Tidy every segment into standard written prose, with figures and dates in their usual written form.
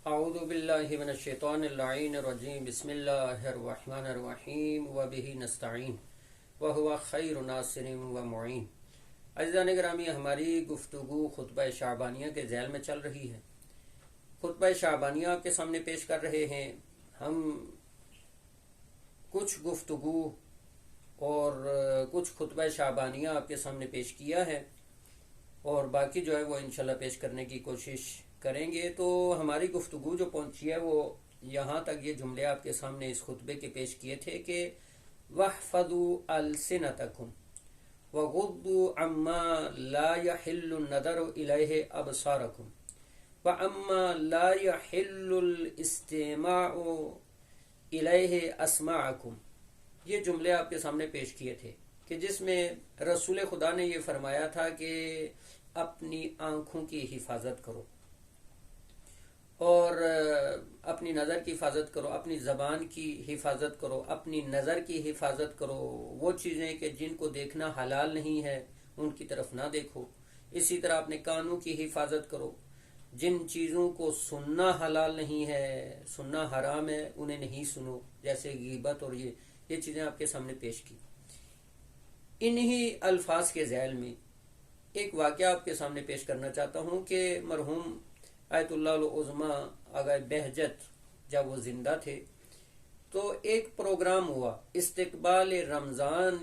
اعوذ باللہ من الشیطان اللعین الرجیم بسم اللہ الرحمن الرحیم وبہ نستعین وہو خیر ناصر ومعین۔ عزیزان گرامی، ہماری گفتگو خطبہ شعبانیہ کے ذیل میں چل رہی ہے۔ خطبہ شعبانیہ آپ کے سامنے پیش کر رہے ہیں۔ ہم کچھ گفتگو اور کچھ خطبہ شعبانیہ آپ کے سامنے پیش کیا ہے اور باقی جو ہے وہ انشاءاللہ پیش کرنے کی کوشش کریں گے۔ تو ہماری گفتگو جو پہنچی ہے وہ یہاں تک، یہ جملے آپ کے سامنے اس خطبے کے پیش کیے تھے کہ وَاحْفَظُوا أَلْسِنَتَكُمْ وَغُضُّوا عَمَّا لَا يَحِلُّ النَّظَرُ إِلَيْهِ أَبْصَارَكُمْ وَعَمَّا لَا يَحِلُّ الْإِسْتِمَاعُ إِلَيْهِ أَسْمَاعَكُمْ۔ یہ جملے آپ کے سامنے پیش کیے تھے کہ جس میں رسول خدا نے یہ فرمایا تھا کہ اپنی آنکھوں کی حفاظت کرو اور اپنی نظر کی حفاظت کرو، اپنی زبان کی حفاظت کرو، اپنی نظر کی حفاظت کرو۔ وہ چیزیں کہ جن کو دیکھنا حلال نہیں ہے ان کی طرف نہ دیکھو۔ اسی طرح اپنے کانوں کی حفاظت کرو، جن چیزوں کو سننا حلال نہیں ہے، سننا حرام ہے، انہیں نہیں سنو، جیسے غیبت اور یہ چیزیں آپ کے سامنے پیش کی۔ انہی الفاظ کے ذیل میں ایک واقعہ آپ کے سامنے پیش کرنا چاہتا ہوں کہ مرحوم آیت اللہ العظمی آغا بہجت جب وہ زندہ تھے تو ایک پروگرام ہوا، استقبال رمضان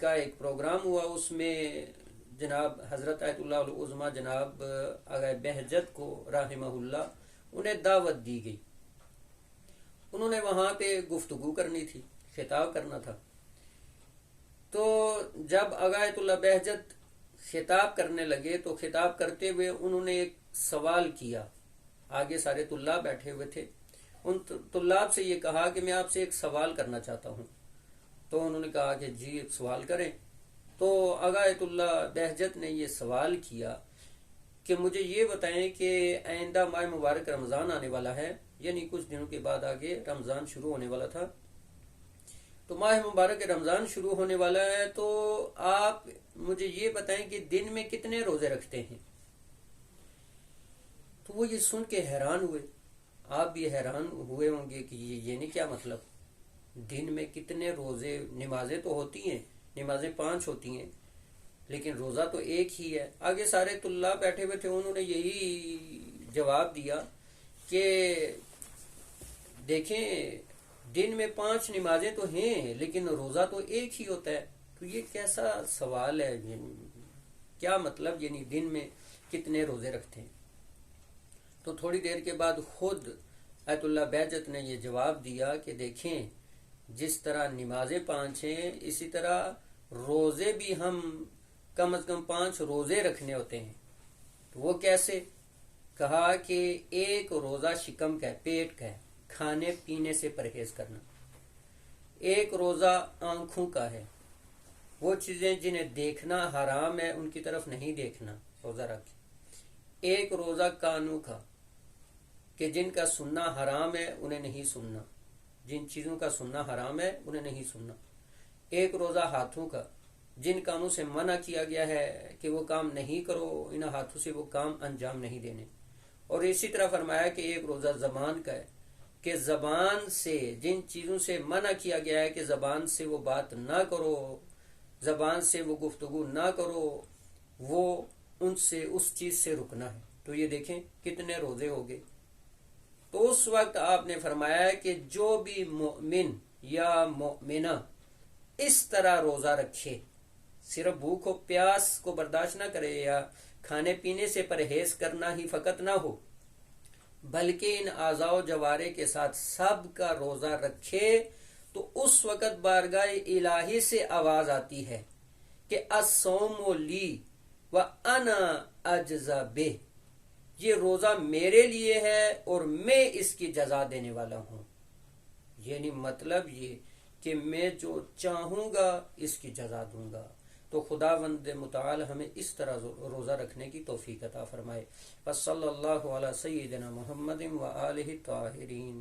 کا ایک پروگرام ہوا۔ اس میں جناب حضرت آیت اللہ العظمی جناب آغا بہجت کو رحمہ اللہ انہیں دعوت دی گئی۔ انہوں نے وہاں پہ گفتگو کرنی تھی، خطاب کرنا تھا۔ تو جب آغا آیت اللہ بہجت خطاب کرنے لگے تو خطاب کرتے ہوئے انہوں نے ایک سوال کیا۔ آگے سارے طلاب بیٹھے ہوئے تھے، ان طلاب سے یہ کہا کہ میں آپ سے ایک سوال کرنا چاہتا ہوں۔ تو انہوں نے کہا کہ جی ایک سوال کریں۔ تو آغا آیت اللہ بہجت نے یہ سوال کیا کہ مجھے یہ بتائیں کہ آئندہ ماہ مبارک رمضان آنے والا ہے، یعنی کچھ دنوں کے بعد آگے رمضان شروع ہونے والا تھا۔ تو ماہ مبارک رمضان شروع ہونے والا ہے، تو آپ مجھے یہ بتائیں کہ دن میں کتنے روزے رکھتے ہیں؟ تو وہ یہ سن کے حیران ہوئے۔ آپ بھی حیران ہوئے ہوں گے کہ یہ نہیں کیا مطلب، دن میں کتنے روزے؟ نمازیں تو ہوتی ہیں، نمازیں 5 ہوتی ہیں، لیکن روزہ تو ایک ہی ہے۔ آگے سارے طلاب بیٹھے ہوئے تھے، انہوں نے یہی جواب دیا کہ دیکھیں دن میں 5 نمازیں تو ہیں لیکن روزہ تو ایک ہی ہوتا ہے۔ تو یہ کیسا سوال ہے، کیا مطلب، یعنی دن میں کتنے روزے رکھتے ہیں؟ تو تھوڑی دیر کے بعد خود آیت اللہ بہجت نے یہ جواب دیا کہ دیکھیں جس طرح نمازیں 5 ہیں، اسی طرح روزے بھی ہم کم از کم 5 روزے رکھنے ہوتے ہیں۔ تو وہ کیسے؟ کہا کہ ایک روزہ شکم کا ہے، پیٹ کا ہے، کھانے پینے سے پرہیز کرنا۔ ایک روزہ آنکھوں کا ہے، وہ چیزیں جنہیں دیکھنا حرام ہے ان کی طرف نہیں دیکھنا، روزہ رکھ۔ ایک روزہ کانوں کا کہ جن کا سننا حرام ہے انہیں نہیں سننا، جن چیزوں کا سننا حرام ہے انہیں نہیں سننا۔ ایک روزہ ہاتھوں کا، جن کاموں سے منع کیا گیا ہے کہ وہ کام نہیں کرو، ان ہاتھوں سے وہ کام انجام نہیں دینے۔ اور اسی طرح فرمایا کہ ایک روزہ زبان کا ہے کہ زبان سے جن چیزوں سے منع کیا گیا ہے کہ زبان سے وہ بات نہ کرو، زبان سے وہ گفتگو نہ کرو، وہ ان سے اس چیز سے رکنا ہے۔ تو یہ دیکھیں کتنے روزے ہو گئے۔ تو اس وقت آپ نے فرمایا کہ جو بھی مومن یا مومنہ اس طرح روزہ رکھے، صرف بھوک و پیاس کو برداشت نہ کرے یا کھانے پینے سے پرہیز کرنا ہی فقط نہ ہو، بلکہ ان اعضاء و جوارح کے ساتھ سب کا روزہ رکھے، تو اس وقت بارگاہ الہی سے آواز آتی ہے کہ الصوم لی وانا اجزی بہ، یہ روزہ میرے لیے ہے اور میں اس کی جزا دینے والا ہوں۔ یعنی مطلب یہ کہ میں جو چاہوں گا اس کی جزا دوں گا۔ تو خداوند متعال ہمیں اس طرح روزہ رکھنے کی توفیق عطا فرمائے۔ صلی اللہ علی سیدنا محمد و آلہ الطاہرین۔